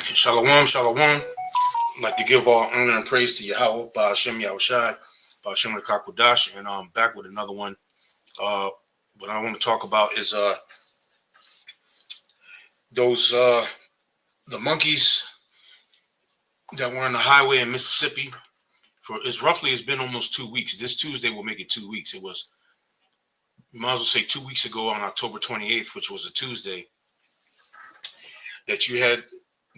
Shalom, shalom. I'd like to give all honor and praise to Yahweh, Ba'ashem Yahushai, Ba'ashem Rekakudash, and I'm back with another one. What I want to talk about is those the monkeys that were on the highway in Mississippi. It's been almost 2 weeks. This Tuesday will make it 2 weeks. It was, you might as well say, 2 weeks ago on October 28th, which was a Tuesday, that you had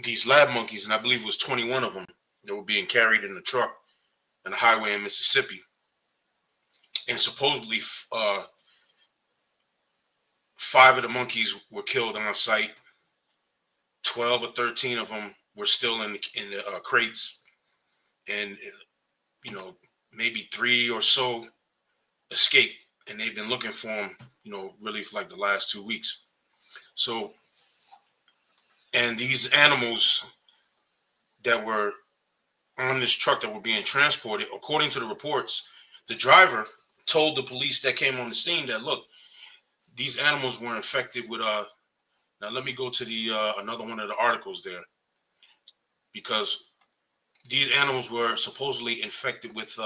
these lab monkeys, and I believe it was 21 of them that were being carried in the truck on the highway in Mississippi. And supposedly 5 of the monkeys were killed on site. 12 or 13 of them were still in the crates, and maybe 3 or so escaped, and they've been looking for them, really for like the last 2 weeks. So, and these animals that were on this truck that were being transported, according to the reports, the driver told the police that came on the scene that, look, these animals were infected with now let me go to the another one of the articles there, because these animals were supposedly infected with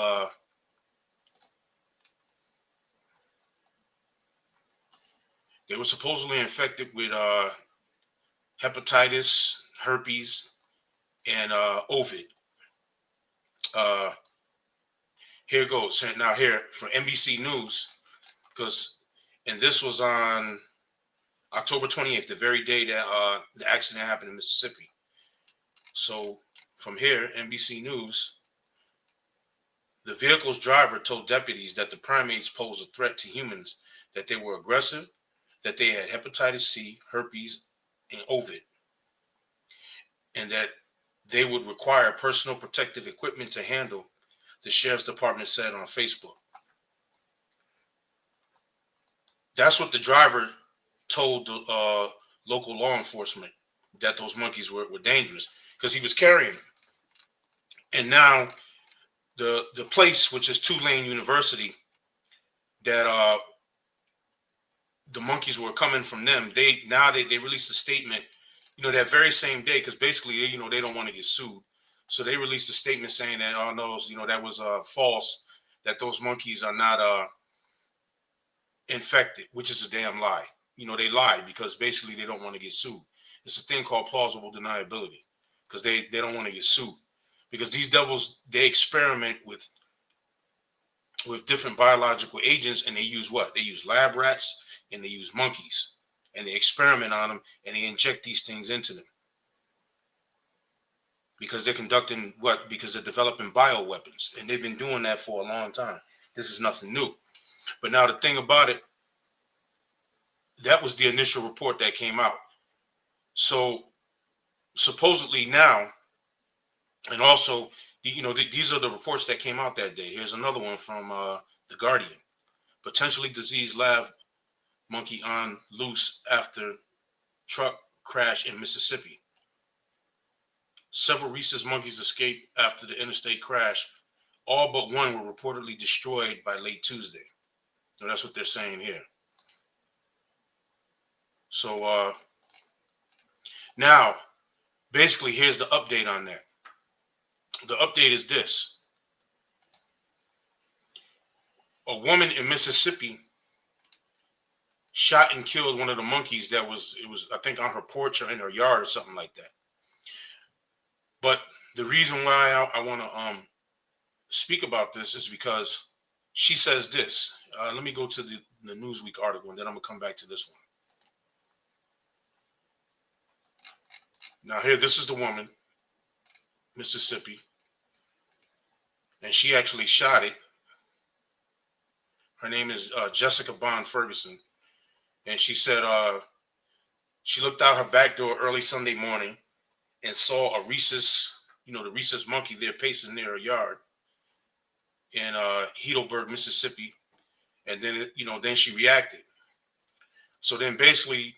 hepatitis, herpes, and ovid. Here goes. Now here for NBC News, and this was on October 28th, the very day that the accident happened in Mississippi. So from here, NBC News, the vehicle's driver told deputies that the primates posed a threat to humans, that they were aggressive, that they had hepatitis C, herpes, and ovid, and that they would require personal protective equipment to handle, the sheriff's department said on Facebook. That's what the driver told the local law enforcement, that those monkeys were dangerous because he was carrying them. And now the place, which is Tulane University, that the monkeys were coming from them, they released a statement, that very same day, because basically, they don't want to get sued. So they released a statement saying that, oh no, that was false, that those monkeys are not infected, which is a damn lie. They lied because basically they don't want to get sued. It's a thing called plausible deniability, because they don't want to get sued, because these devils, they experiment with different biological agents, and they use what? They use lab rats and they use monkeys, and they experiment on them, and they inject these things into them because they're conducting what? Because they're developing bioweapons, and they've been doing that for a long time. This is nothing new. But now the thing about it, that was the initial report that came out. So supposedly now, and also, these are the reports that came out that day. Here's another one from The Guardian. Potentially diseased lab monkey on loose after truck crash in Mississippi. Several rhesus monkeys escaped after the interstate crash. All but one were reportedly destroyed by late Tuesday. So that's what they're saying here. So now, basically, here's the update on that. The update is this. A woman in Mississippi shot and killed one of the monkeys that was I think on her porch or in her yard or something like that. But the reason why I want to speak about this is because she says this. Let me go to the Newsweek article, and then I'm going to come back to this one. Now here, this is the woman, Mississippi, and she actually shot it. Her name is Jessica Bond Ferguson, and she said she looked out her back door early Sunday morning and saw a rhesus, the rhesus monkey there pacing near her yard in Heidelberg, Mississippi, and then then she reacted. So then basically,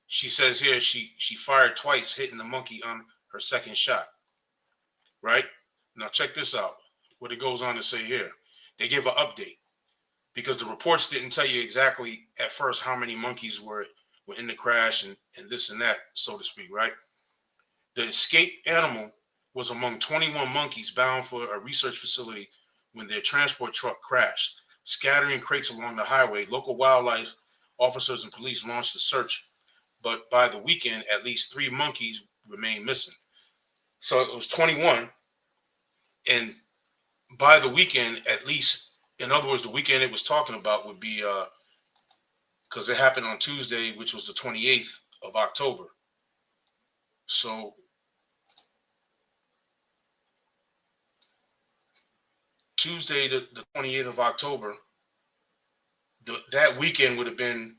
she says here she fired twice, hitting the monkey on her second shot. Right? Now check this out. What it goes on to say here. They give an update, because the reports didn't tell you exactly at first how many monkeys were were in the crash and this and that, so to speak, right? The escaped animal was among 21 monkeys bound for a research facility when their transport truck crashed. Scattering crates along the highway, local wildlife officers and police launched a search, but by the weekend, at least 3 monkeys remained missing. So it was 21, and by the weekend, at least, in other words, the weekend it was talking about would be, because it happened on Tuesday, which was the 28th of October. So Tuesday, the 28th of October, that weekend would have been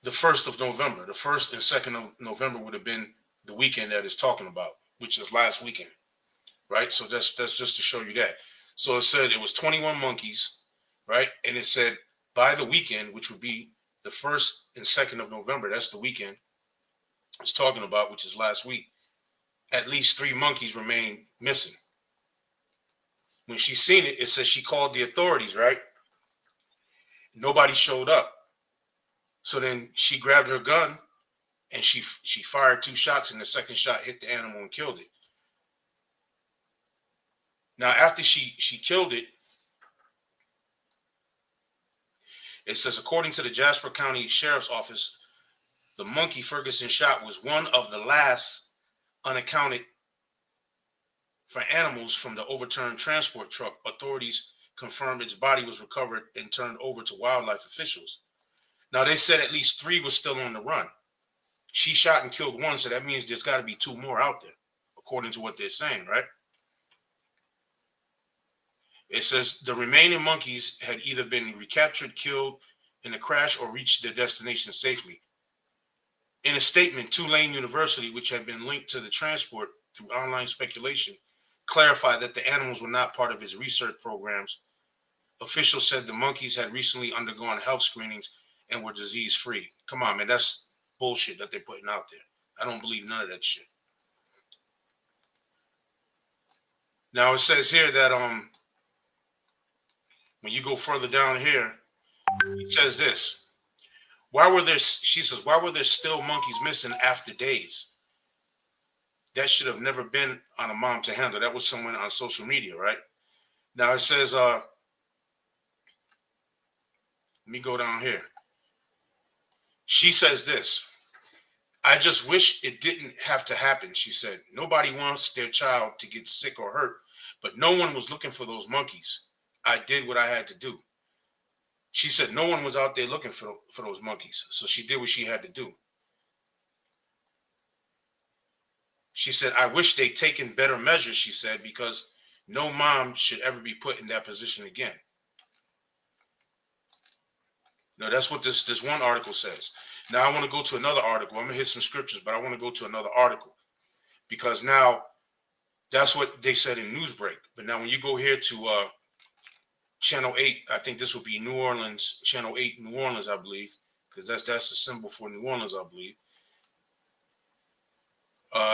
the 1st of November. The 1st and 2nd of November would have been the weekend that it's talking about, which is last weekend, right? So that's just to show you that. So it said it was 21 monkeys, right? And it said by the weekend, which would be the 1st and 2nd of November, that's the weekend it's talking about, which is last week, at least 3 monkeys remain missing. When she seen it, it says she called the authorities, right? Nobody showed up. So then she grabbed her gun and she fired 2 shots, and the second shot hit the animal and killed it. Now, after she killed it, it says, according to the Jasper County Sheriff's Office, the monkey Ferguson shot was one of the last unaccounted for animals from the overturned transport truck. Authorities confirmed its body was recovered and turned over to wildlife officials. Now, they said at least 3 were still on the run. She shot and killed 1, so that means there's got to be 2 more out there, according to what they're saying, right? It says the remaining monkeys had either been recaptured, killed in the crash, or reached their destination safely. In a statement, Tulane University, which had been linked to the transport through online speculation, clarified that the animals were not part of its research programs. Officials said the monkeys had recently undergone health screenings and were disease-free. Come on, man, that's bullshit that they're putting out there. I don't believe none of that shit. Now it says here that when you go further down here, it says this. She says, why were there still monkeys missing after days? That should have never been on a mom to handle. That was someone on social media, right? Now it says, let me go down here. She says this. I just wish it didn't have to happen, she said. Nobody wants their child to get sick or hurt, but no one was looking for those monkeys. I did what I had to do. She said no one was out there looking for those monkeys, so she did what she had to do. She said, I wish they'd taken better measures, she said, because no mom should ever be put in that position again. Now, that's what this one article says. Now, I want to go to another article. I'm going to hit some scriptures, but I want to go to another article because now that's what they said in Newsbreak. But now when you go here to Channel 8, I think this will be New Orleans, Channel 8, New Orleans, I believe, because that's the symbol for New Orleans, I believe.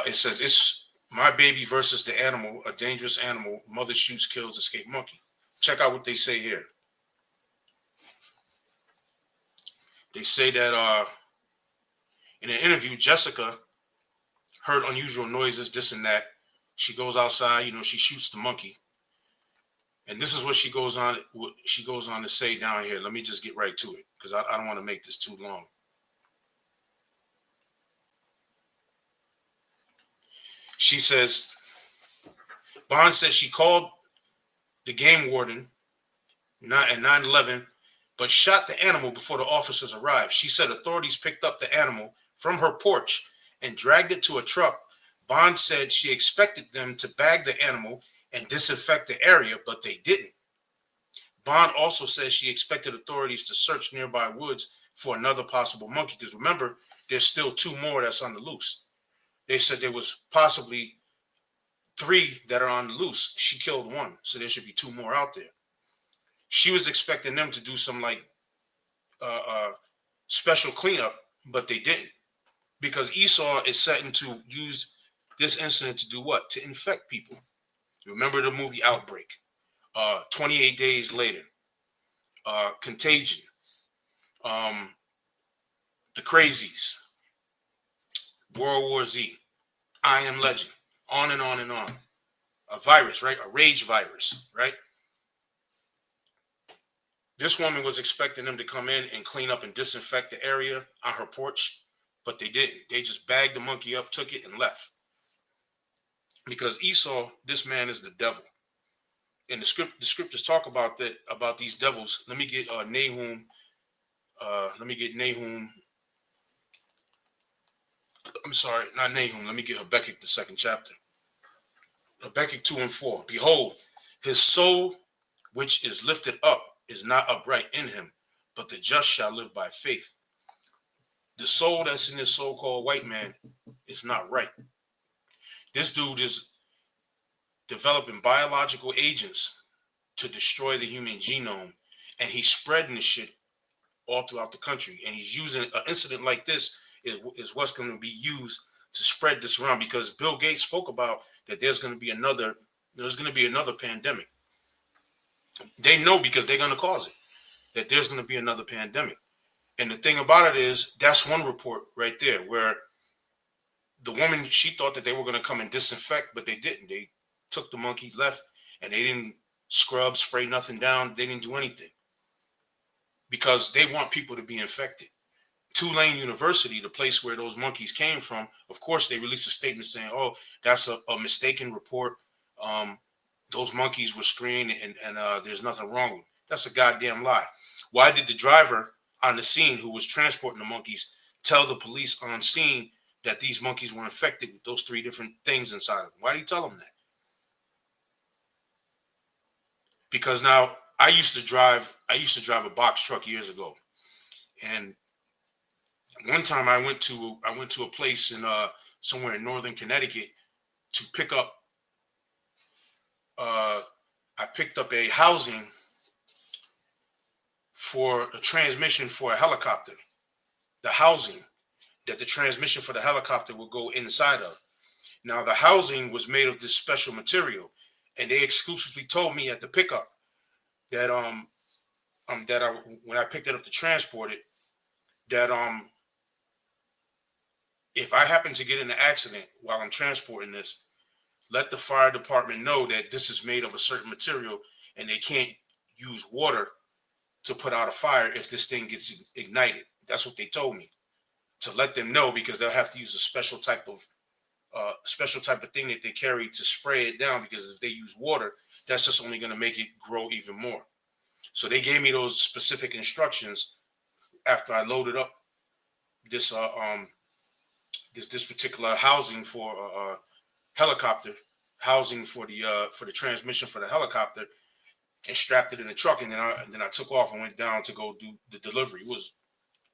It says, it's my baby versus the animal, a dangerous animal. Mother shoots, kills, escape monkey. Check out what they say here. They say that in an interview, Jessica heard unusual noises, this and that. She goes outside, she shoots the monkey. And this is what she goes on to say down here. Let me just get right to it because I don't want to make this too long. She says, Bond says she called the game warden at 9/11, but shot the animal before the officers arrived. She said authorities picked up the animal from her porch and dragged it to a truck. Bond said she expected them to bag the animal and disinfect the area, but they didn't. Bond also says she expected authorities to search nearby woods for another possible monkey, because remember, there's still 2 more that's on the loose. They said there was possibly 3 that are on the loose. She killed 1, so there should be 2 more out there. She was expecting them to do some special cleanup, but they didn't, because Esau is setting to use this incident to do what? To infect people. Remember the movie Outbreak, 28 Days Later, Contagion, The Crazies, World War Z, I Am Legend, on and on and on. A virus, right? A rage virus, right? This woman was expecting them to come in and clean up and disinfect the area on her porch, but they didn't. They just bagged the monkey up, took it, and left. Because Esau, this man is the devil. And the scriptures talk about that, about these devils. Let me get Nahum. Let me get Nahum. I'm sorry, not Nahum. Let me get Habakkuk, the 2nd chapter. Habakkuk 2 and 4. Behold, his soul which is lifted up is not upright in him, but the just shall live by faith. The soul that's in this so-called white man is not right. This dude is developing biological agents to destroy the human genome, and he's spreading this shit all throughout the country. And he's using an incident like this is what's going to be used to spread this around, because Bill Gates spoke about that there's going to be another pandemic. They know, because they're going to cause it, that there's going to be another pandemic. And the thing about it is, that's one report right there where the woman, she thought that they were going to come and disinfect, but they didn't. They took the monkey, left, and they didn't scrub, spray nothing down. They didn't do anything because they want people to be infected. Tulane University, the place where those monkeys came from, of course, they released a statement saying, oh, that's a mistaken report. Those monkeys were screened and there's nothing wrong with them. That's a goddamn lie. Why did the driver on the scene who was transporting the monkeys tell the police on scene that these monkeys were infected with those 3 different things inside of them? Why did he tell them that? Because now I used to drive a box truck years ago. And one time I went to a place in somewhere in northern Connecticut to pick up I picked up a housing for a transmission for a helicopter. The housing that the transmission for the helicopter would go inside of. Now the housing was made of this special material, and they exclusively told me at the pickup that when I picked it up to transport it, that if I happen to get in an accident while I'm transporting this, let the fire department know that this is made of a certain material and they can't use water to put out a fire if this thing gets ignited. That's what they told me, to let them know, because they'll have to use a special type of thing that they carry to spray it down, because if they use water, that's just only going to make it grow even more. So they gave me those specific instructions after I loaded up this particular housing for helicopter, housing for the transmission for the helicopter, and strapped it in the truck. And then I took off and went down to go do the delivery. It was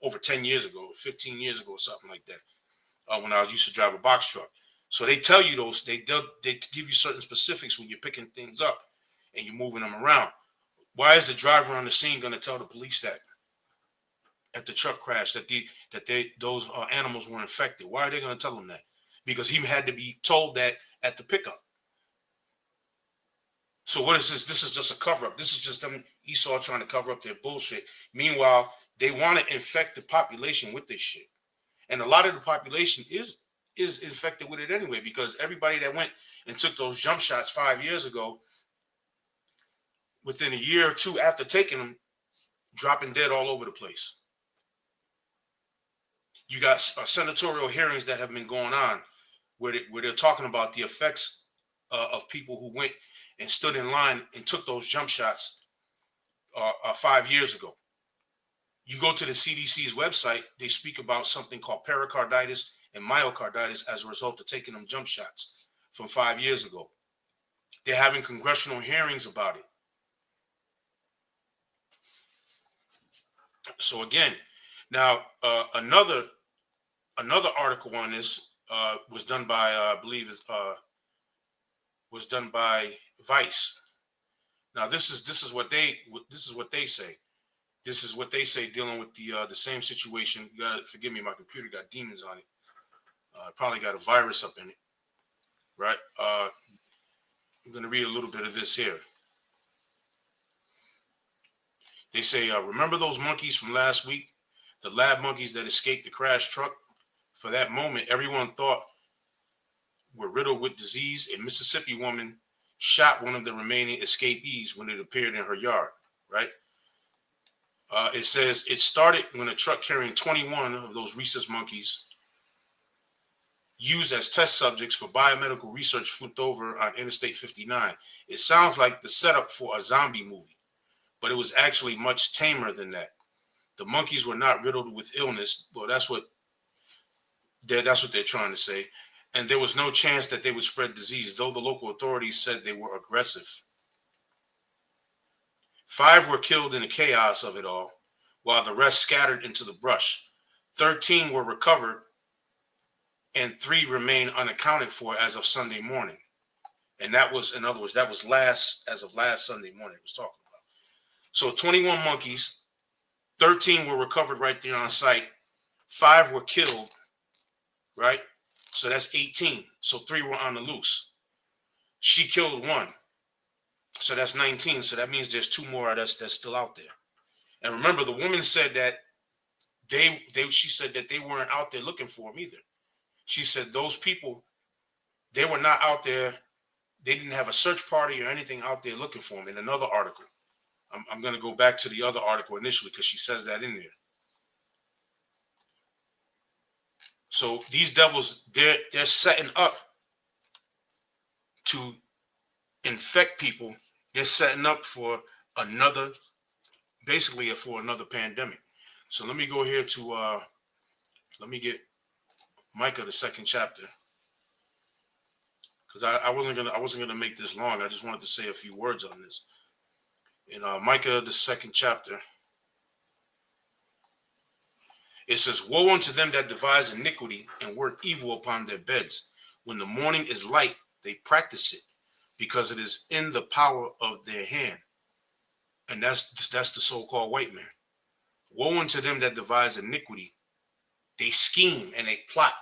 over 10 years ago, 15 years ago, something like that, when I used to drive a box truck. So they tell you those, they give you certain specifics when you're picking things up and you're moving them around. Why is the driver on the scene going to tell the police that at the truck crash that those animals were infected? Why are they going to tell them that? Because he had to be told that at the pickup. So what is this? This is just a cover up. This is just them, Esau, trying to cover up their bullshit. Meanwhile, they want to infect the population with this shit. And a lot of the population is infected with it anyway, because everybody that went and took those jump shots 5 years ago, within a year or two after taking them, dropping dead all over the place. You got senatorial hearings that have been going on where they're talking about the effects of people who went and stood in line and took those jump shots 5 years ago. You go to the CDC's website, they speak about something called pericarditis and myocarditis as a result of taking them jump shots from 5 years ago. They're having congressional hearings about it. So again, now another article on this was done by was done by Vice. Now this is what they say. This is what they say dealing with the same situation. You gotta forgive me, my computer got demons on it. Probably got a virus up in it, right? I'm gonna read a little bit of this here. They say, remember those monkeys from last week? The lab monkeys that escaped the crash truck for that moment, everyone thought were riddled with disease. A Mississippi woman shot one of the remaining escapees when it appeared in her yard, right? It says it started when a truck carrying 21 of those rhesus monkeys used as test subjects for biomedical research flipped over on Interstate 59. It sounds like the setup for a zombie movie, but it was actually much tamer than that. The monkeys were not riddled with illness. Well, that's what they're trying to say. And there was no chance that they would spread disease, though the local authorities said they were aggressive. 5 were killed in the chaos of it all, while the rest scattered into the brush. 13 were recovered, and 3 remain unaccounted for as of Sunday morning. And that was, in other words, that was as of last Sunday morning it was talking about. So 21 monkeys, 13 were recovered right there on site, 5 were killed, right? So that's 18. So 3 were on the loose. She killed 1. So that's 19. So that means there's 2 more that's still out there. And remember, the woman said that she said that they weren't out there looking for him either. She said those people, they were not out there. They didn't have a search party or anything out there looking for him. In another article, I'm going to go back to the other article initially because she says that in there. So these devils, they're setting up to infect people. They're setting up for another, basically for another pandemic. So let me go here to let me get Micah, the 2nd chapter, because I wasn't gonna make this long. I just wanted to say a few words on this. In Micah, the 2nd chapter, it says, "Woe unto them that devise iniquity and work evil upon their beds. When the morning is light, they practice it, because it is in the power of their hand." And that's the so-called white man. Woe unto them that devise iniquity. They scheme and they plot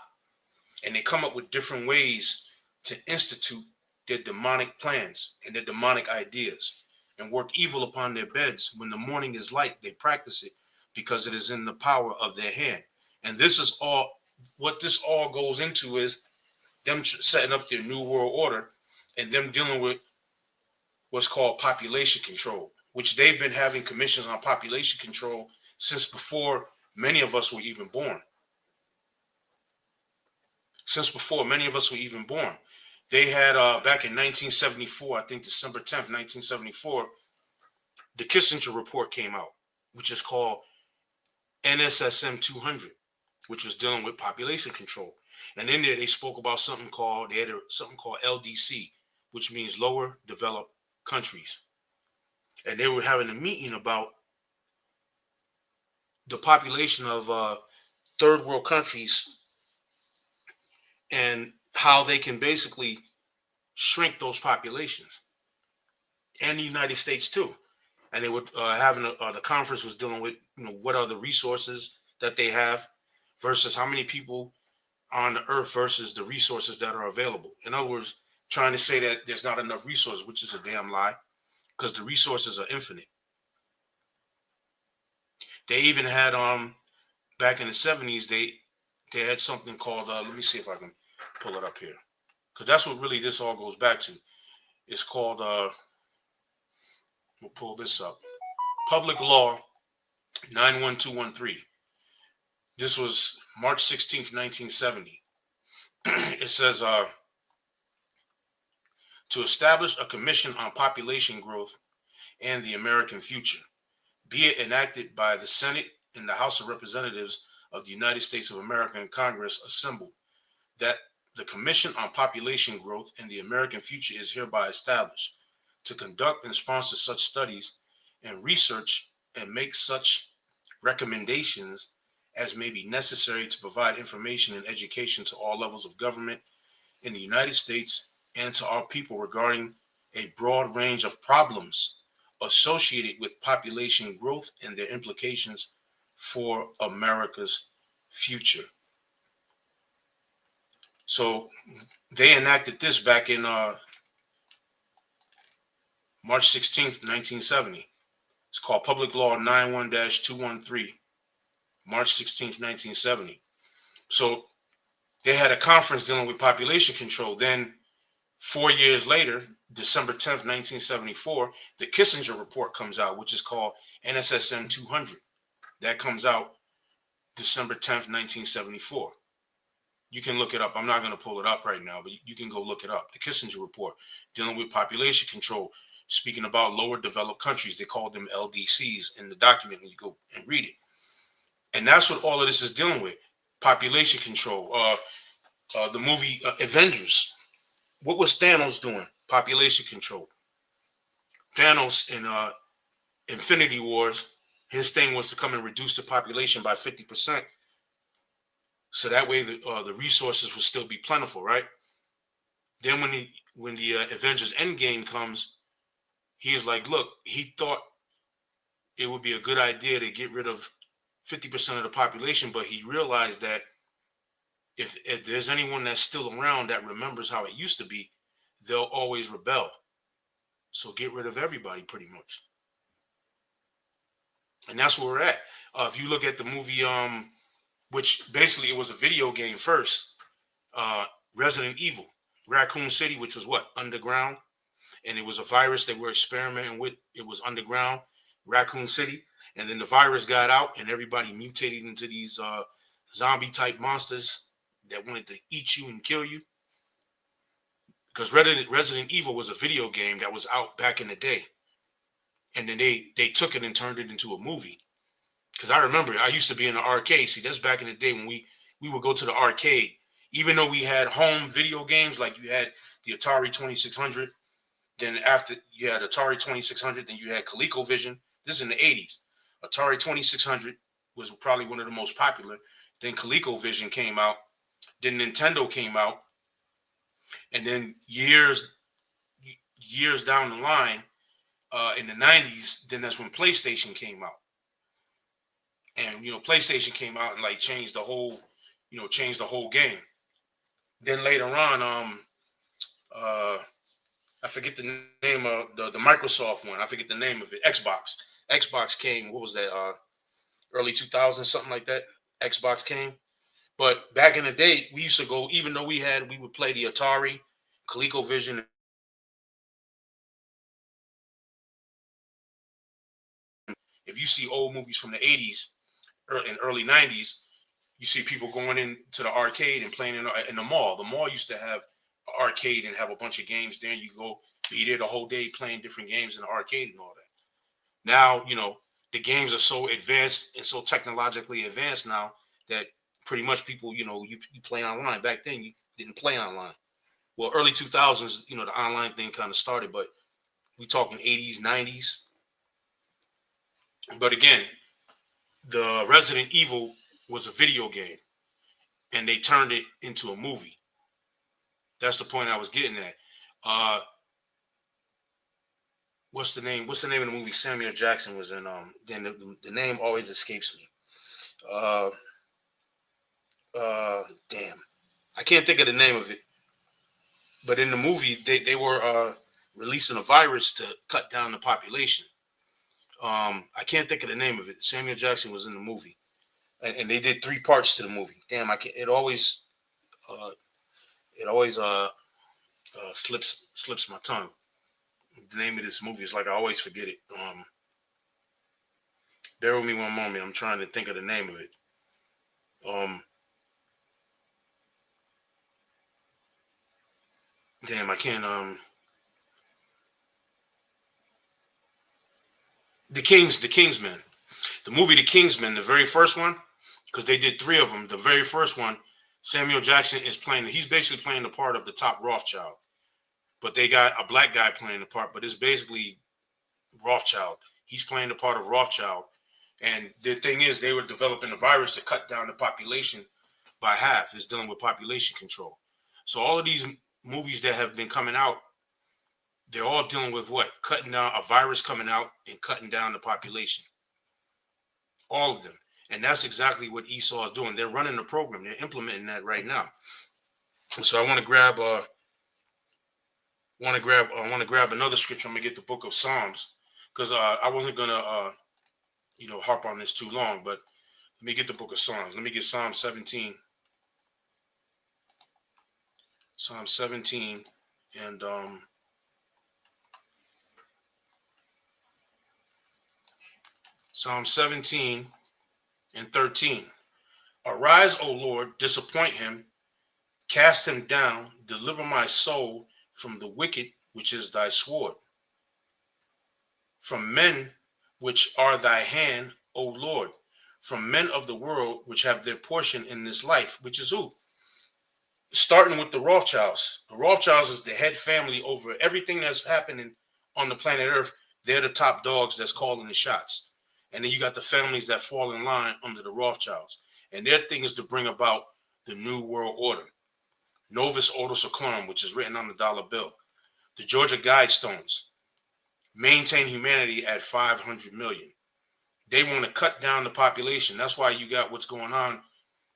and they come up with different ways to institute their demonic plans and their demonic ideas and work evil upon their beds. When the morning is light, they practice it, because it is in the power of their hand. And this is all, what this all goes into is them setting up their new world order and them dealing with what's called population control, which they've been having commissions on population control since before many of us were even born. Since before many of us were even born. They had, back in 1974, I think December 10th, 1974, the Kissinger report came out, which is called NSSM 200, which was dealing with population control. And in there, they spoke about something called LDC, which means lower developed countries. And they were having a meeting about the population of third world countries and how they can basically shrink those populations, and the United States too. And they were having the conference was dealing with, what are the resources that they have versus how many people on the earth versus the resources that are available. In other words, trying to say that there's not enough resources, which is a damn lie, because the resources are infinite. They even had back in the 70s, they had something called let me see if I can pull it up here, because that's what really this all goes back to. It's called we'll pull this up. Public Law 91213. This was March 16th, 1970. It says to establish a commission on population growth and the American future, be it enacted by the Senate and the House of Representatives of the United States of America and Congress assembled, that the Commission on Population Growth and the American Future is hereby established to conduct and sponsor such studies and research and make such recommendations as may be necessary to provide information and education to all levels of government in the United States and to our people regarding a broad range of problems associated with population growth and their implications for America's future. So they enacted this back in March 16th, 1970. It's called Public Law 91-213, March 16th, 1970. So they had a conference dealing with population control. Then 4 years later, December 10th, 1974, the Kissinger report comes out, which is called NSSM 200. That comes out December 10th, 1974. You can look it up. I'm not going to pull it up right now, but you can go look it up. The Kissinger report dealing with population control, speaking about lower developed countries. They called them LDCs in the document when you go and read it. And that's what all of this is dealing with. Population control. The movie Avengers. What was Thanos doing? Population control. Thanos in Infinity Wars, his thing was to come and reduce the population by 50%. So that way the resources will still be plentiful, right? Then when the Avengers Endgame comes, he is like, look, he thought it would be a good idea to get rid of 50% of the population, but he realized that if there's anyone that's still around that remembers how it used to be, they'll always rebel. So get rid of everybody pretty much. And that's where we're at. If you look at the movie, which basically it was a video game first, Resident Evil, Raccoon City, which was what? Underground. And it was a virus that we're experimenting with. It was underground, Raccoon City. And then the virus got out and everybody mutated into these zombie type monsters that wanted to eat you and kill you. Because Resident Evil was a video game that was out back in the day. And then they took it and turned it into a movie. Because I remember I used to be in the arcade. See, that's back in the day when we would go to the arcade. Even though we had home video games, like you had the Atari 2600. Then after you had Atari 2600, then you had ColecoVision. This is in the 80s. Atari 2600 was probably one of the most popular. Then ColecoVision came out. Then Nintendo came out. And then years down the line, in the 90s, then that's when PlayStation came out. And PlayStation came out and like changed the whole game. Then later on, I forget the name of the Microsoft one. I forget the name of it. Xbox. Xbox came. What was that? Early 2000s, something like that. Xbox came. But back in the day, we used to go. Even though we would play the Atari, ColecoVision. If you see old movies from the 80s and early 90s, you see people going into the arcade and playing in the mall. The mall used to have an arcade and have a bunch of games there. You go be there the whole day playing different games in the arcade and all that. Now, the games are so advanced and so technologically advanced now that pretty much people, you play online. Back then, you didn't play online. Well, early 2000s, the online thing kind of started, but we talking 80s, 90s. But again, the Resident Evil was a video game and they turned it into a movie. That's the point I was getting at. What's the name of the movie Samuel Jackson was in? Then the name always escapes me. Damn, I can't think of the name of it. But in the movie, they were releasing a virus to cut down the population. I can't think of the name of it. Samuel Jackson was in the movie, and they did 3 parts to the movie. Damn, I can't. It always slips my tongue. The name of this movie is like I always forget it. Bear with me one moment. I'm trying to think of the name of it. Damn, I can't. The Kingsman. The movie The Kingsman, the very first one, because they did 3 of them. The very first one, Samuel Jackson is playing. He's basically playing the part of the top Rothschild, but they got a black guy playing the part. But it's basically Rothschild. He's playing the part of Rothschild, and the thing is, they were developing a virus to cut down the population by half. It's dealing with population control. So all of these movies that have been coming out, they're all dealing with what? Cutting down a virus coming out and cutting down the population. All of them. And that's exactly what Esau is doing. They're running the program. They're implementing that right now. So I want to grab another scripture. I'm gonna get the book of Psalms because I wasn't gonna harp on this too long, but Let me get the book of Psalms. Let me get Psalm 17. Psalm 17 and Psalm 17 and 13. Arise, O Lord, disappoint him, cast him down, deliver my soul from the wicked, which is thy sword, from men which are thy hand, O Lord, from men of the world which have their portion in this life, which is who? Starting with the Rothschilds. The Rothschilds is the head family over everything that's happening on the planet Earth. They're the top dogs that's calling the shots. And then you got the families that fall in line under the Rothschilds. And their thing is to bring about the New World Order. Novus Ordo Seclorum, which is written on the dollar bill. The Georgia Guidestones maintain humanity at 500 million. They want to cut down the population. That's why you got what's going on.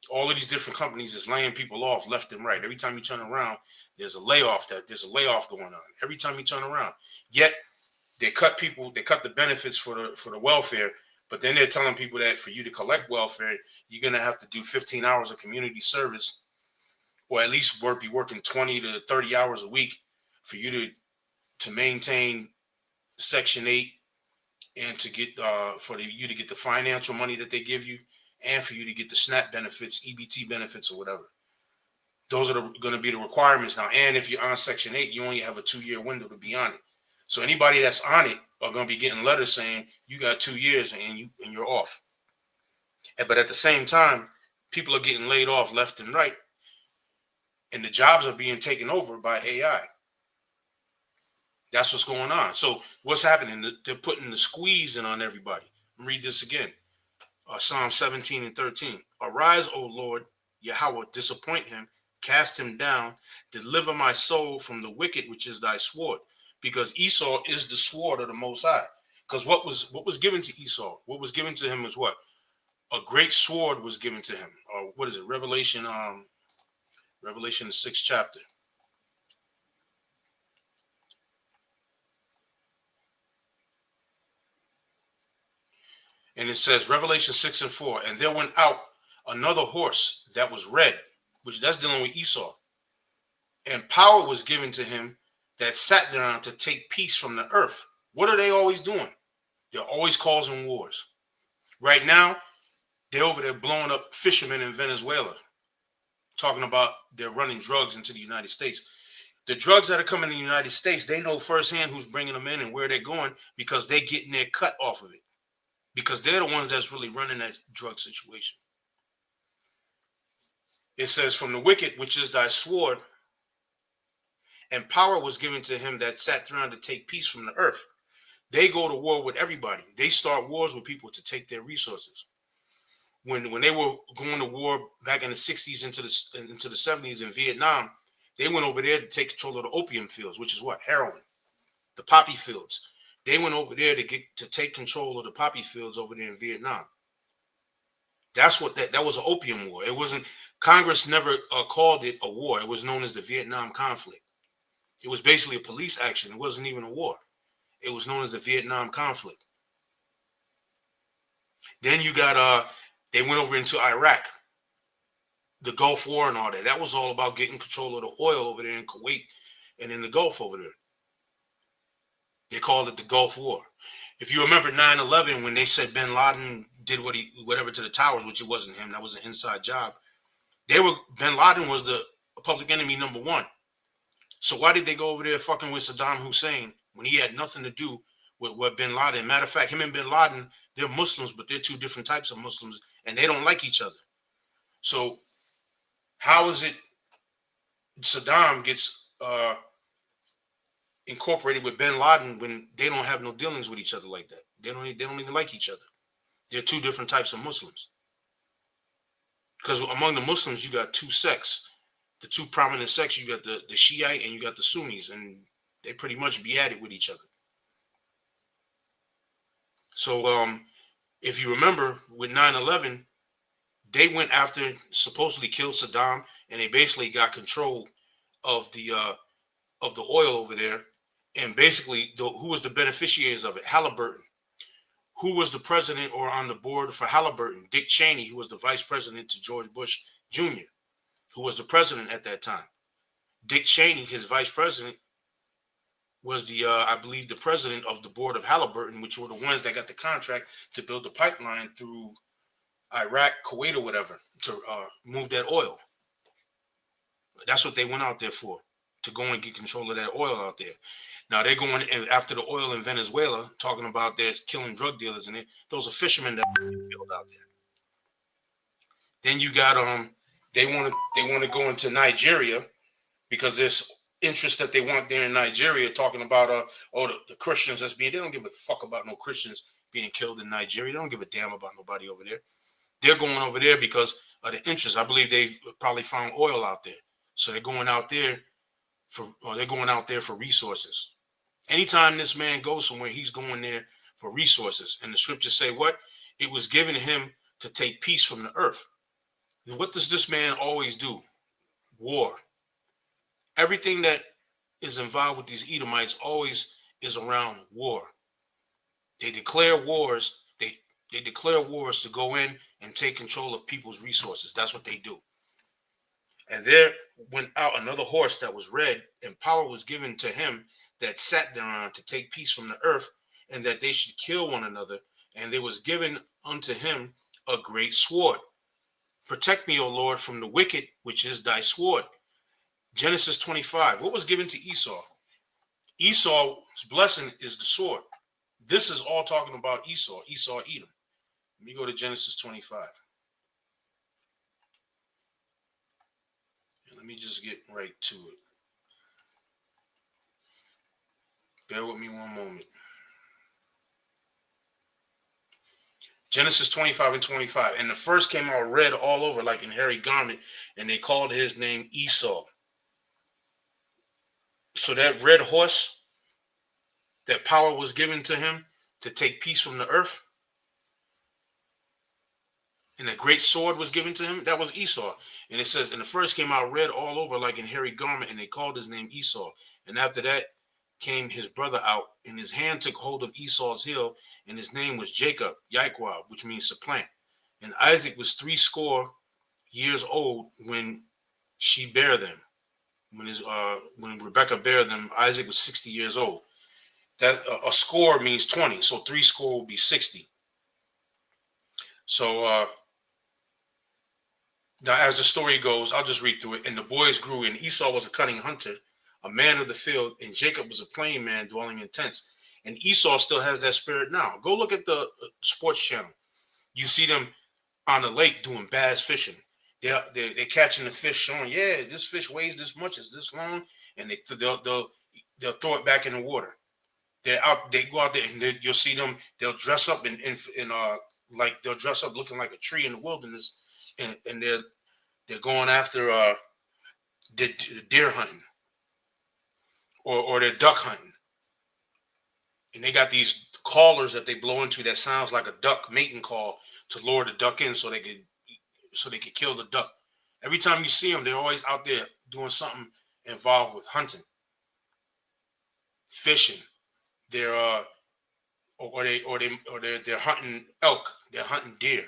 All of these different companies is laying people off left and right. Every time you turn around, there's a layoff going on. Every time you turn around. Yet they cut the benefits for the welfare, but then they're telling people that for you to collect welfare, you're gonna have to do 15 hours of community service, or at least be working 20 to 30 hours a week for you to maintain Section 8 and to get you to get the financial money that they give you, and for you to get the SNAP benefits, EBT benefits, or whatever. Those are going to be the requirements now. And if you're on Section 8, you only have a 2-year window to be on it. So anybody that's on it are going to be getting letters saying you got 2 years and you're off. But at the same time, people are getting laid off left and right, and the jobs are being taken over by AI. That's what's going on. So what's happening? They're putting the squeeze in on everybody. Read this again. Psalm 17 and 13. Arise, O Lord, Yahweh, disappoint him, cast him down, deliver my soul from the wicked, which is thy sword. Because Esau is the sword of the Most High. Because what was given to Esau? What was given to him was what? A great sword was given to him. Or what is it? Revelation, the 6th chapter. And it says, Revelation 6 and 4, and there went out another horse that was red, which that's dealing with Esau. And power was given to him that sat thereon to take peace from the earth. What are they always doing? They're always causing wars. Right now, they're over there blowing up fishermen in Venezuela, talking about they're running drugs into the United States. The drugs that are coming to the United States, they know firsthand who's bringing them in and where they're going, because they're getting their cut off of it. Because they're the ones that's really running that drug situation. It says, from the wicked, which is thy sword, and power was given to him that sat around to take peace from the earth. They go to war with everybody. They start wars with people to take their resources. When they were going to war back in the 60s into the 70s in Vietnam, they went over there to take control of the opium fields, which is what? Heroin. The poppy fields. They went over there to take control of the poppy fields over there in Vietnam. That's what that was, an opium war. It wasn't, Congress never called it a war. It was known as the Vietnam conflict. It was basically a police action. It wasn't even a war. It was known as the Vietnam conflict. Then you got they went over into Iraq, the Gulf War and all that. That was all about getting control of the oil over there in Kuwait and in the Gulf over there. They called it the Gulf War. If you remember 9/11, when they said bin Laden did whatever to the towers, which it wasn't him, that was an inside job. Bin Laden was the public enemy number one. So why did they go over there fucking with Saddam Hussein when he had nothing to do with what bin Laden? Matter of fact, him and bin Laden, they're Muslims, but they're two different types of Muslims, and they don't like each other. So how is it Saddam gets incorporated with bin Laden when they don't have no dealings with each other like that? They don't even like each other. They're two different types of Muslims. Because among the Muslims, you got two sects. The two prominent sects, you got the Shiite and you got the Sunnis, and they pretty much be at it with each other. So if you remember with 9/11, they went after, supposedly killed Saddam, and they basically got control of the oil over there. And basically, who was the beneficiaries of it? Halliburton. who was the president or on the board for Halliburton? Dick Cheney, who was the vice president to George Bush Jr., who was the president at that time. Dick Cheney, his vice president, was I believe, the president of the board of Halliburton, which were the ones that got the contract to build the pipeline through Iraq, Kuwait, or whatever, to move that oil. That's what they went out there for, to go and get control of that oil out there. Now they're going after the oil in Venezuela, talking about they're killing drug dealers, and those are fishermen that are killed out there. Then you got they want to go into Nigeria because there's interest that they want there in Nigeria, talking about the Christians that's being. They don't give a fuck about no Christians being killed in Nigeria. They don't give a damn about nobody over there. They're going over there because of the interest. I believe they've probably found oil out there, so they're going out there for resources. Anytime this man goes somewhere, he's going there for resources. And the scriptures say what? It was given him to take peace from the earth. And what does this man always do? War. Everything that is involved with these Edomites always is around war. They declare wars. They declare wars to go in and take control of people's resources. That's what they do. And there went out another horse that was red, and power was given to him that sat thereon to take peace from the earth, and that they should kill one another. And there was given unto him a great sword. Protect me, O Lord, from the wicked, which is thy sword. Genesis 25. What was given to Esau? Esau's blessing is the sword. This is all talking about Esau, Edom. Let me go to Genesis 25. And let me just get right to it. Bear with me one moment. Genesis 25 and 25. And the first came out red all over like in hairy garment, and they called his name Esau. So that red horse, that power was given to him to take peace from the earth, and a great sword was given to him, that was Esau. And it says, and the first came out red all over like in hairy garment, and they called his name Esau. And after that came his brother out, and his hand took hold of Esau's heel, and his name was Jacob, Yaiqua, which means supplant. And Isaac was 80 years old when she bare them. When Rebekah bare them, Isaac was 60 years old. That a score means 20, so 80 will be 60. So now, as the story goes, I'll just read through it. And the boys grew, and Esau was a cunning hunter, a man of the field, and Jacob was a plain man dwelling in tents. And Esau still has that spirit now. Go look at the sports channel. You see them on the lake doing bass fishing. They're catching the fish, showing, yeah, this fish weighs this much, it's this long, and they'll throw it back in the water. They go out there, and you'll see them. They'll dress up in like they'll dress up looking like a tree in the wilderness, and they're going after the deer hunting or they're duck hunting, and they got these callers that they blow into that sounds like a duck mating call to lure the duck in so they could kill the duck. Every time you see them, they're always out there doing something involved with hunting, fishing. They're they're hunting elk. They're hunting deer.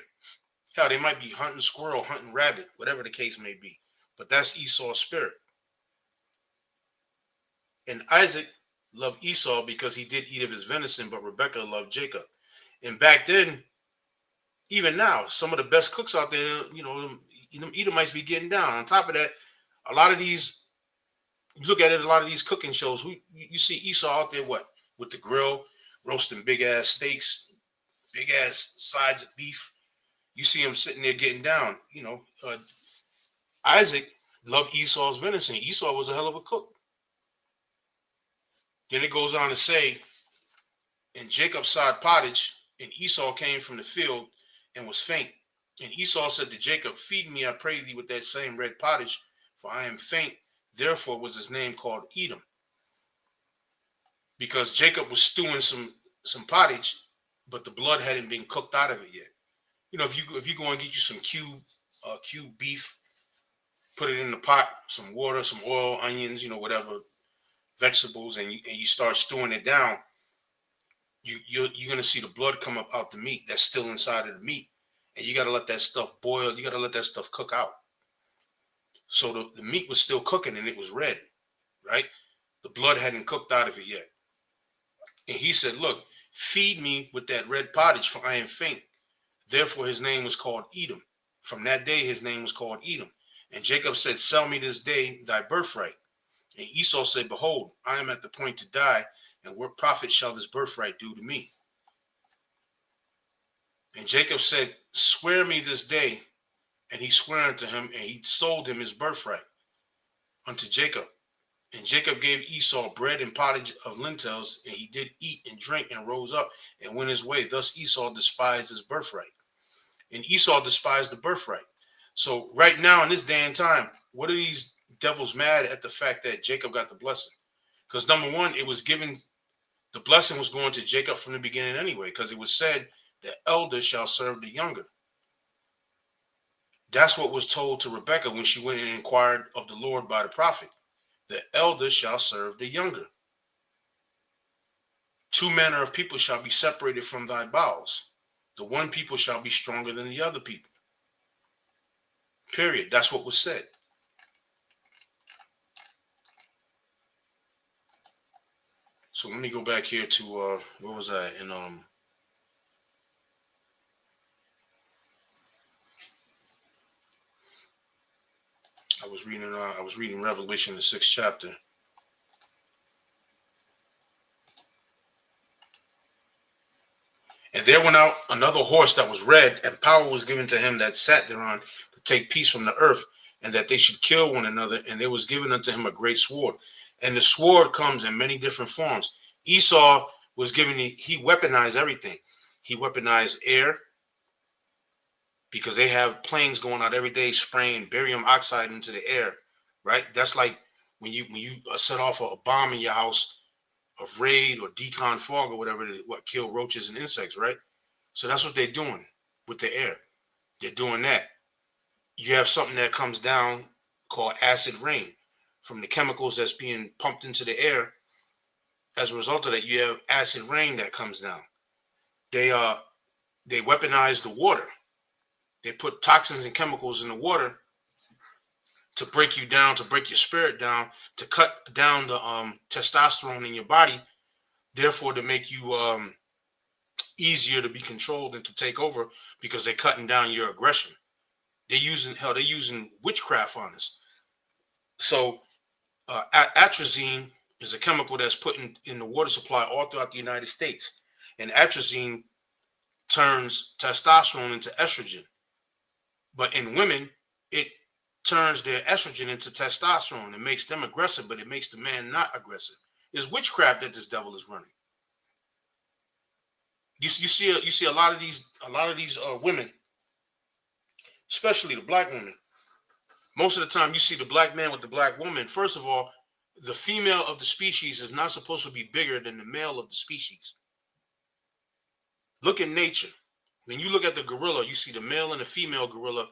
Hell, they might be hunting squirrel, hunting rabbit, whatever the case may be. But that's Esau's spirit. And Isaac loved Esau because he did eat of his venison, but Rebekah loved Jacob. And back then, even now, some of the best cooks out there, them Edomites be getting down. On top of that, a lot of these, you look at it, a lot of these cooking shows, you see Esau out there, with the grill, roasting big ass steaks, big ass sides of beef. You see him sitting there getting down. Isaac loved Esau's venison. Esau was a hell of a cook. Then it goes on to say, and Jacob sod pottage, and Esau came from the field and was faint. And Esau said to Jacob, feed me, I pray thee, with that same red pottage, for I am faint. Therefore was his name called Edom. Because Jacob was stewing some pottage, but the blood hadn't been cooked out of it yet. If you go and get you some cube beef, put it in the pot, some water, some oil, onions, whatever, vegetables, and you start stewing it down. you're gonna see the blood come up out the meat that's still inside of the meat, and you got to let that stuff boil. You got to let that stuff cook out. So the meat was still cooking and it was red, right? The blood hadn't cooked out of it yet. And he said, "Look, feed me with that red pottage, for I am faint." Therefore, his name was called Edom. From that day, his name was called Edom. And Jacob said, "Sell me this day thy birthright." And Esau said, "Behold, I am at the point to die, and what profit shall this birthright do to me?" And Jacob said, "Swear me this day." And he swore unto him, and he sold him his birthright unto Jacob. And Jacob gave Esau bread and pottage of lentils, and he did eat and drink and rose up and went his way. Thus Esau despised his birthright. And Esau despised the birthright. So right now in this day and time, what are these devils mad at the fact that Jacob got the blessing? Because number one, it was given, the blessing was going to Jacob from the beginning anyway, because it was said, "The elder shall serve the younger." That's what was told to Rebekah when she went and inquired of the Lord by the prophet. The elder shall serve the younger. Two manner of people shall be separated from thy bowels. The one people shall be stronger than the other people. Period. That's what was said. So let me go back here to where was I in I was reading Revelation, the 6th chapter. And there went out another horse that was red, and power was given to him that sat thereon to take peace from the earth, and that they should kill one another. And there was given unto him a great sword. And the sword comes in many different forms. Esau was given, he weaponized everything. He weaponized air, because they have planes going out every day spraying barium oxide into the air, right? That's like when you set off a bomb in your house, of raid or decon fog or whatever, what kill roaches and insects, right? So that's what they're doing with the air. They're doing that. You have something that comes down called acid rain from the chemicals that's being pumped into the air. As a result of that, you have acid rain that comes down. They weaponize the water. They put toxins and chemicals in the water to break you down, to break your spirit down, to cut down the testosterone in your body, therefore to make you easier to be controlled and to take over, because they're cutting down your aggression. They're using witchcraft on us. So atrazine is a chemical that's put in the water supply all throughout the United States. And atrazine turns testosterone into estrogen. But in women, it turns their estrogen into testosterone. It makes them aggressive, but it makes the man not aggressive. It's witchcraft that this devil is running. You see a lot of these women, especially the black women. Most of the time, you see the black man with the black woman. First of all, the female of the species is not supposed to be bigger than the male of the species. Look at nature. When you look at the gorilla, you see the male and the female gorilla.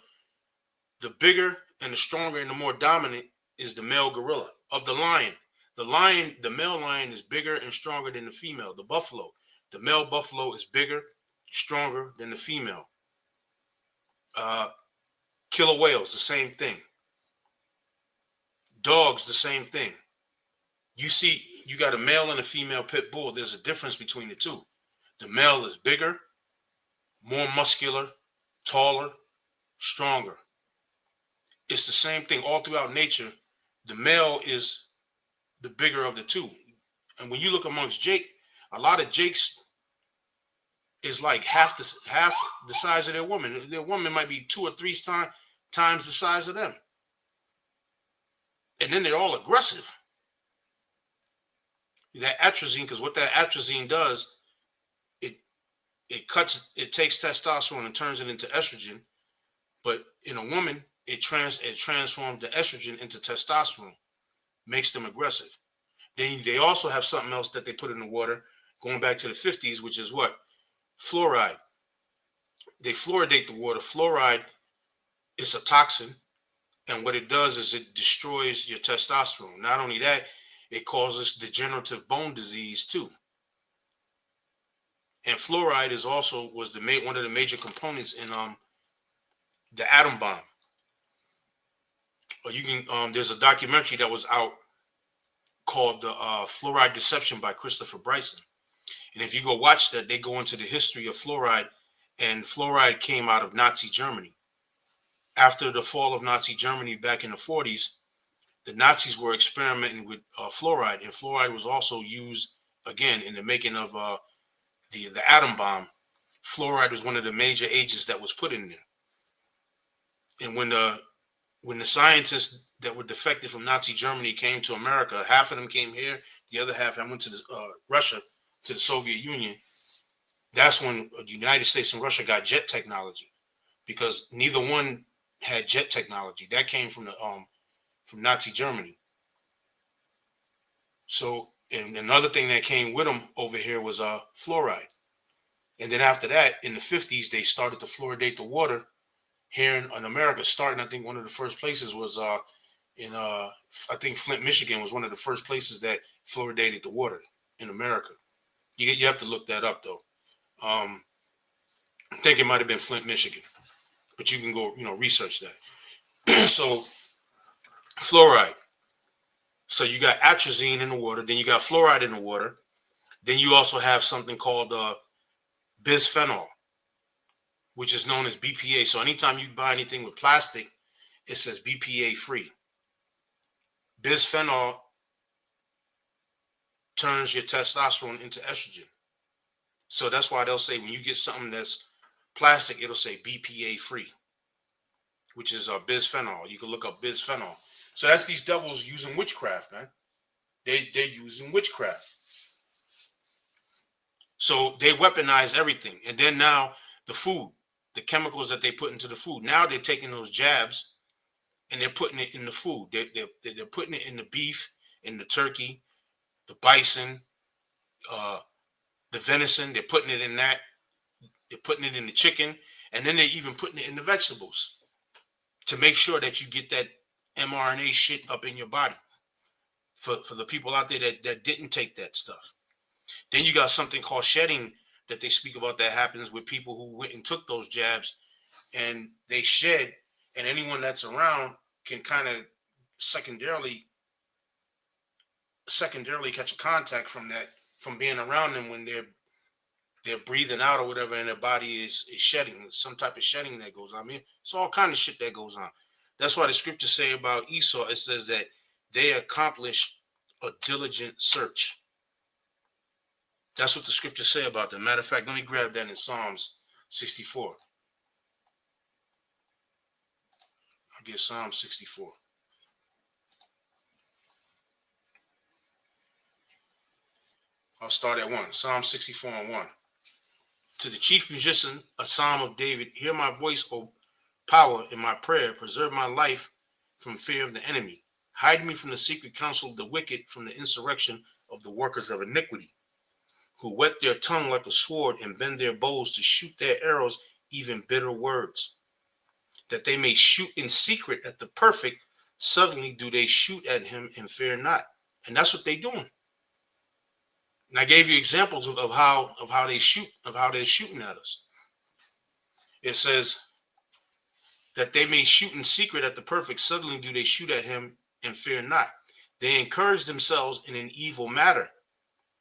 The bigger and the stronger and the more dominant is the male gorilla. Of the lion, the male lion is bigger and stronger than the female. The buffalo, the male buffalo is bigger, stronger than the female. Killer whales, the same thing. Dogs, the same thing. You got a male and a female pit bull. There's a difference between the two. The male is bigger, more muscular, taller, stronger. It's the same thing all throughout nature. The male is the bigger of the two. And when you look amongst Jake, a lot of Jakes is like half the size of their woman. Their woman might be 2 or 3 times the size of them. And then they're all aggressive. That atrazine, because what that atrazine does, it takes testosterone and turns it into estrogen. But in a woman, it transforms the estrogen into testosterone, makes them aggressive. Then they also have something else that they put in the water, going back to the 50s, which is what? Fluoride. They fluoridate the water. Fluoride is a toxin, and what it does is it destroys your testosterone. Not only that, it causes degenerative bone disease too. And fluoride is also was one of the major components in the atom bomb. Or you can there's a documentary that was out called the Fluoride Deception by Christopher Bryson. And if you go watch that, they go into the history of fluoride, and fluoride came out of Nazi Germany. After the fall of Nazi Germany back in the 40s, the Nazis were experimenting with fluoride, and fluoride was also used again in the making of the atom bomb. Fluoride was one of the major agents that was put in there. And when the scientists that were defected from Nazi Germany came to America, half of them came here, the other half went to Russia, to the Soviet Union. That's when the United States and Russia got jet technology, because neither one had jet technology. That came from from Nazi Germany. So, and another thing that came with them over here was fluoride. And then after that, in the 50s, they started to fluoridate the water here in America. Starting, I think one of the first places was in I think Flint, Michigan was one of the first places that fluoridated the water in America. You have to look that up though. I think it might have been Flint, Michigan, but you can go research that. So fluoride. So you got atrazine in the water, then you got fluoride in the water, then you also have something called bisphenol, which is known as BPA. So anytime you buy anything with plastic, it says BPA free. Bisphenol turns your testosterone into estrogen. So that's why they'll say when you get something that's plastic, it'll say BPA free, which is bisphenol. You can look up bisphenol. So that's these devils using witchcraft, man. They're using witchcraft. So they weaponize everything. And then now the food, the chemicals that they put into the food, now they're taking those jabs and they're putting it in the food. They're putting it in the beef, in the turkey, the bison, the venison. They're putting it in that. They're putting it in the chicken. And then they're even putting it in the vegetables to make sure that you get that mRNA shit up in your body. For the people out there that didn't take that stuff. Then you got something called shedding that they speak about that happens with people who went and took those jabs and they shed, and anyone that's around can kind of secondarily catch a contact from that, from being around them when they're breathing out or whatever, and their body is shedding. Some type of shedding that goes on. I mean, it's all kind of shit that goes on. That's why the scriptures say about Esau, it says that they accomplish a diligent search. That's what the scriptures say about them. Matter of fact, let me grab that in Psalms 64. I'll get Psalm 64. I'll start at 1. Psalm 64 and 1. To the chief musician, a psalm of David, hear my voice, O power, in my prayer. Preserve my life from fear of the enemy. Hide me from the secret counsel of the wicked, from the insurrection of the workers of iniquity, who whet their tongue like a sword and bend their bows to shoot their arrows, even bitter words, that they may shoot in secret at the perfect. Suddenly do they shoot at him and fear not. And that's what they're doing. And I gave you examples of how they shoot, of how they're shooting at us. It says that they may shoot in secret at the perfect. Suddenly do they shoot at him and fear not. They encourage themselves in an evil matter,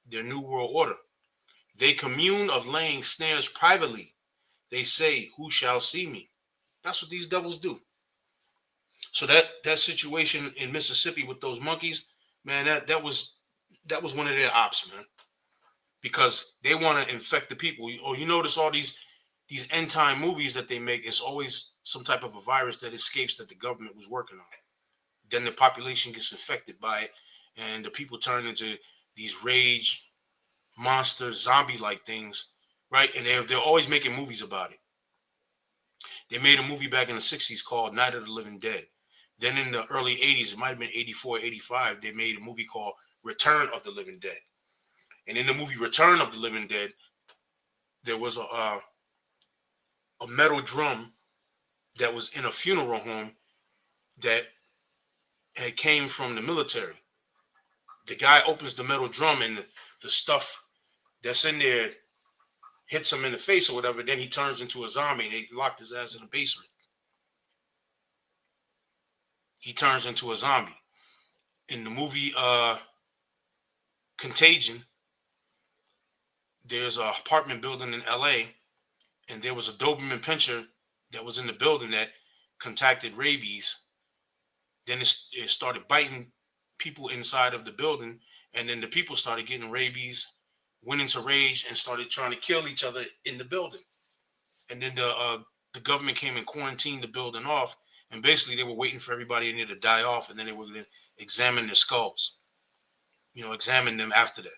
their new world order. They commune of laying snares privately. They say, who shall see me? That's what these devils do. So that situation in Mississippi with those monkeys, man, that was one of their ops, man. Because they want to infect the people. Or you notice all these end time movies that they make, it's always some type of a virus that escapes that the government was working on. Then the population gets infected by it, and the people turn into these rage monster zombie-like things, right? And they're always making movies about it. They made a movie back in the 60s called Night of the Living Dead. Then in the early 80s, it might have been 84, 85, they made a movie called Return of the Living Dead. And in the movie Return of the Living Dead, there was a metal drum that was in a funeral home that had came from the military. The guy opens the metal drum, and the stuff that's in there hits him in the face or whatever. Then he turns into a zombie and they locked his ass in the basement. He turns into a zombie. In the movie Contagion, there's an apartment building in LA, and there was a Doberman Pinscher that was in the building that contracted rabies. Then it started biting people inside of the building, and then the people started getting rabies, went into rage, and started trying to kill each other in the building. And then the government came and quarantined the building off, and basically they were waiting for everybody in there to die off, and then they were going to examine their skulls, examine them after that.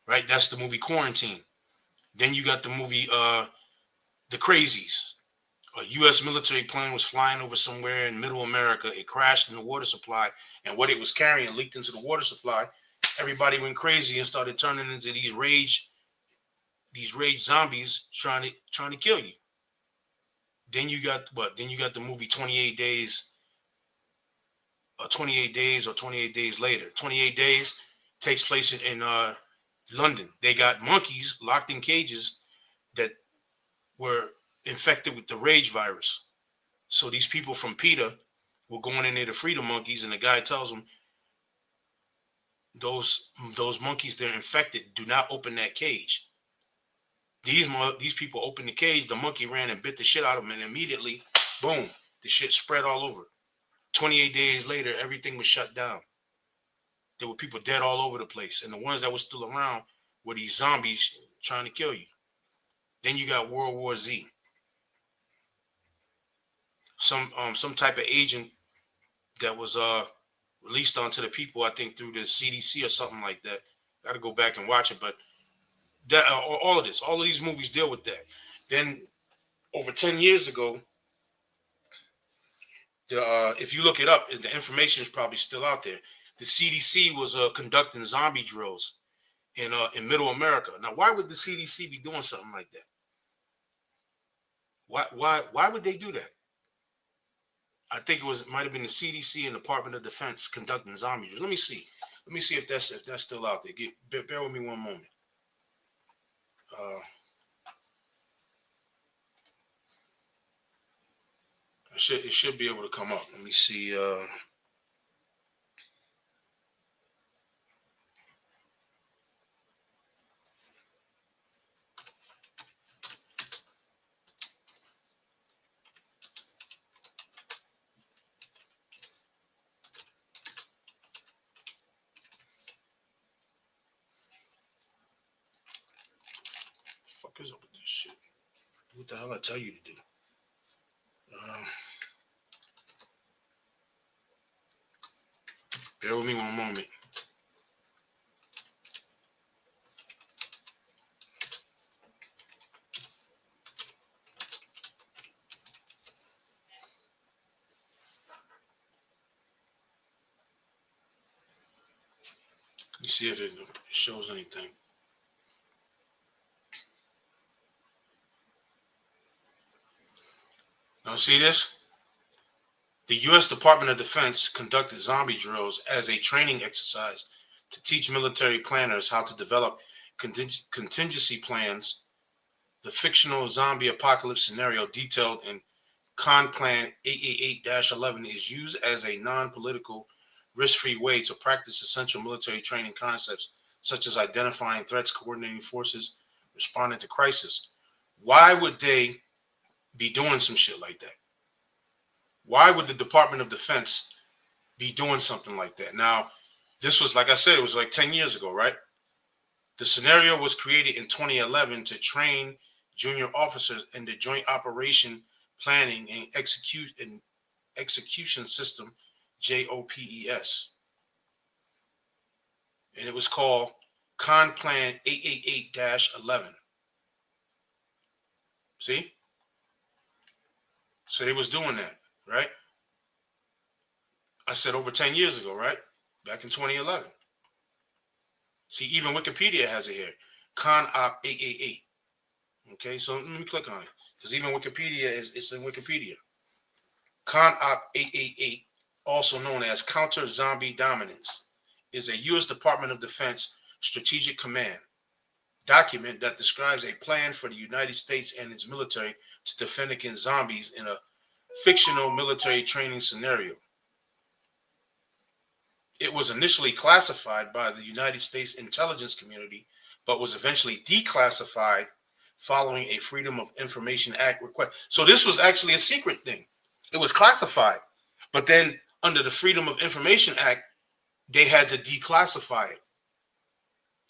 Right? That's the movie Quarantine. Then you got the movie The Crazies. A U.S. military plane was flying over somewhere in middle America. It crashed in the water supply, and what it was carrying leaked into the water supply. Everybody went crazy and started turning into these rage zombies trying to kill you. Then you got what? Then you got the movie 28 Days, or 28 Days, or 28 Days Later. 28 Days takes place in London. They got monkeys locked in cages that were infected with the rage virus. So these people from PETA were going in there to free the monkeys, and the guy tells them, those monkeys, they're infected. Do not open that cage. These people opened the cage. The monkey ran and bit the shit out of them, and immediately, boom, the shit spread all over. 28 days later, everything was shut down. There were people dead all over the place, and the ones that were still around were these zombies trying to kill you. Then you got World War Z. Some type of agent that was released onto the people, I think through the CDC or something like that. Got to go back and watch it, but that all of these movies deal with that. Then over 10 years ago, if you look it up, the information is probably still out there. The CDC was conducting zombie drills in Middle America. Now, why would the CDC be doing something like that? Why would they do that? I think it might have been the CDC and Department of Defense conducting zombie drills. Let me see if that's still out there. Bear with me one moment. It should be able to come up. Let me see. Fuck is up with this shit? What the hell I tell you to do? Bear with me one moment. Let me see if it shows anything. Now see this? The U.S. Department of Defense conducted zombie drills as a training exercise to teach military planners how to develop contingency plans. The fictional zombie apocalypse scenario detailed in ConPlan 888-11 is used as a non-political, risk-free way to practice essential military training concepts such as identifying threats, coordinating forces, responding to crisis. Why would they be doing some shit like that? Why would the Department of Defense be doing something like that? Now, this was, like I said, it was like 10 years ago, right? The scenario was created in 2011 to train junior officers in the Joint Operation Planning and Execution System, JOPES. And it was called ConPlan 888-11. See? So they was doing that, right? I said over 10 years ago, right? Back in 2011. See, even Wikipedia has it here. ConOp 888. Okay, so let me click on it. Because even Wikipedia it's in Wikipedia. ConOp 888, also known as Counter Zombie Dominance, is a U.S. Department of Defense strategic command. document that describes a plan for the United States and its military to defend against zombies in a fictional military training scenario. It was initially classified by the United States intelligence community, but was eventually declassified following a Freedom of Information Act request. So this was actually a secret thing. It was classified, but then under the Freedom of Information Act, they had to declassify it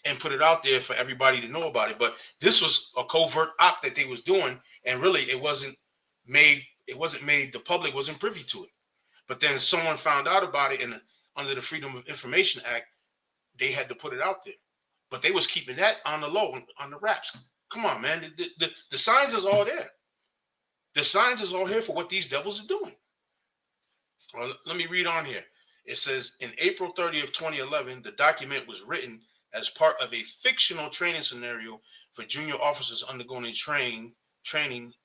and put it out there for everybody to know about it. But this was a covert op that they was doing, and really it wasn't made. The public wasn't privy to it. But then someone found out about it, and under the Freedom of Information Act, they had to put it out there. But they was keeping that on the low, on the wraps. Come on, man. The signs is all there. The signs is all here for what these devils are doing. Well, let me read on here. It says, in April 30th, 2011, the document was written as part of a fictional training scenario for junior officers undergoing training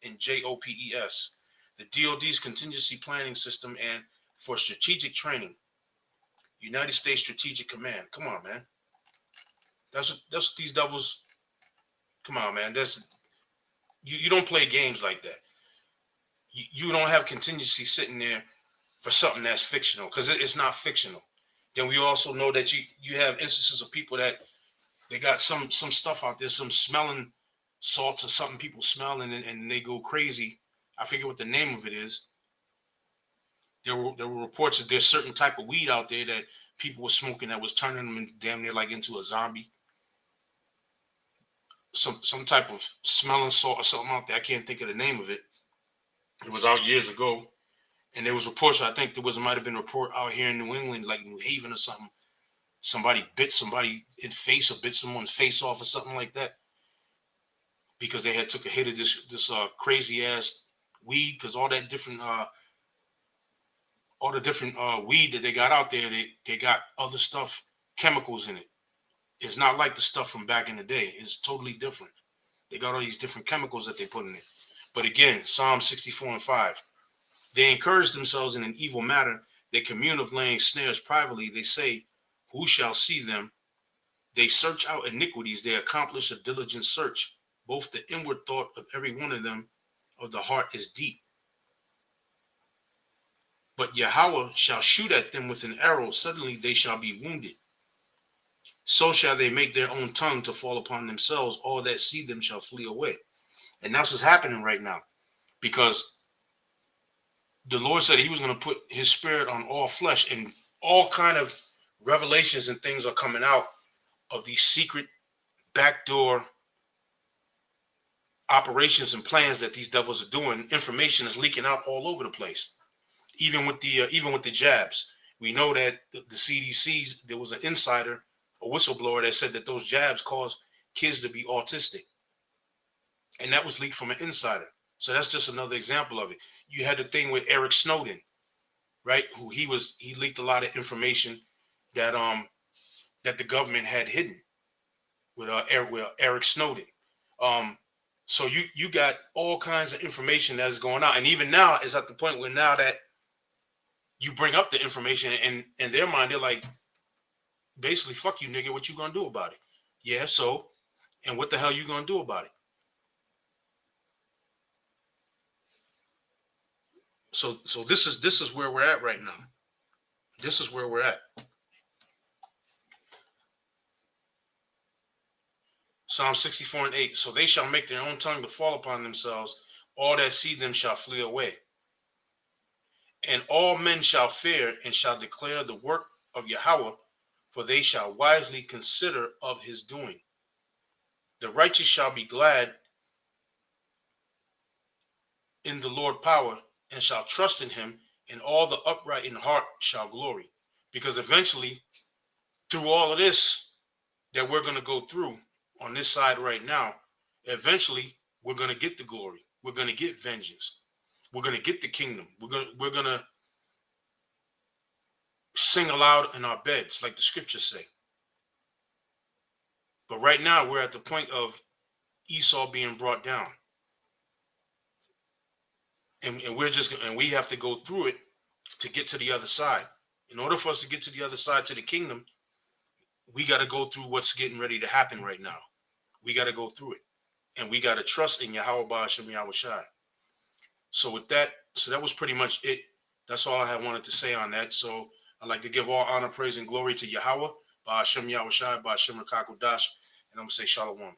in JOPES, the DoD's contingency planning system, and for strategic training, United States Strategic Command. Come on, man. That's what these devils. Come on, man. You don't play games like that. You don't have contingency sitting there for something that's fictional, because it's not fictional. Then we also know that you have instances of people that they got some stuff out there, some smelling salts or something people smell, and they go crazy. I forget what the name of it is. There were reports that there's certain type of weed out there that people were smoking that was turning them damn near like into a zombie. Some type of smelling salt or something out there. I can't think of the name of it. It was out years ago. And there was reports, I think might have been a report out here in New England, like New Haven or something. Somebody bit somebody in face or bit someone's face off or something like that, because they had took a hit of this crazy ass weed, because all the different weed that they got out there, they got other stuff, chemicals in it. It's not like the stuff from back in the day. It's totally different. They got all these different chemicals that they put in it. But again, Psalm 64:5. They encourage themselves in an evil matter. They commune of laying snares privately. They say, who shall see them? They search out iniquities. They accomplish a diligent search. Both the inward thought of every one of them of the heart is deep. But Yahweh shall shoot at them with an arrow. Suddenly they shall be wounded. So shall they make their own tongue to fall upon themselves. All that see them shall flee away. And that's what's happening right now, because the Lord said he was going to put his spirit on all flesh, and all kind of revelations and things are coming out of these secret backdoor operations and plans that these devils are doing. Information is leaking out all over the place. Even with the jabs, we know that the CDC, there was an insider, a whistleblower, that said that those jabs cause kids to be autistic, and that was leaked from an insider. So that's just another example of it. You had the thing with Eric Snowden, right? Who he leaked a lot of information that that the government had hidden with Eric Snowden. So you got all kinds of information that's going on, and even now is at the point where now that you bring up the information, and in their mind they're like, basically, fuck you, nigga. What you gonna do about it? Yeah. So, and what the hell you gonna do about it? So this is where we're at right now. This is where we're at. Psalm 64:8. So they shall make their own tongue to fall upon themselves. All that see them shall flee away. And all men shall fear and shall declare the work of Yahweh, for they shall wisely consider of his doing. The righteous shall be glad in the Lord power, and shall trust in him, and all the upright in heart shall glory. Because eventually, through all of this that we're going to go through on this side right now, eventually we're going to get the glory. We're going to get vengeance. We're going to get the kingdom. We're going to sing aloud in our beds, like the scriptures say. But right now we're at the point of Esau being brought down. And we have to go through it to get to the other side. In order for us to get to the other side, to the kingdom, we got to go through what's getting ready to happen right now. we got to go through it, and we got to trust in Yahweh Ba'ashem Yahweh Shai. So with that, so that was pretty much it. That's all I had wanted to say on that. So I'd like to give all honor, praise, and glory to Yahweh, Ba'ashem Yahweh Shai, Ba'ashem Rakakodash, and I'm going to say Shalom.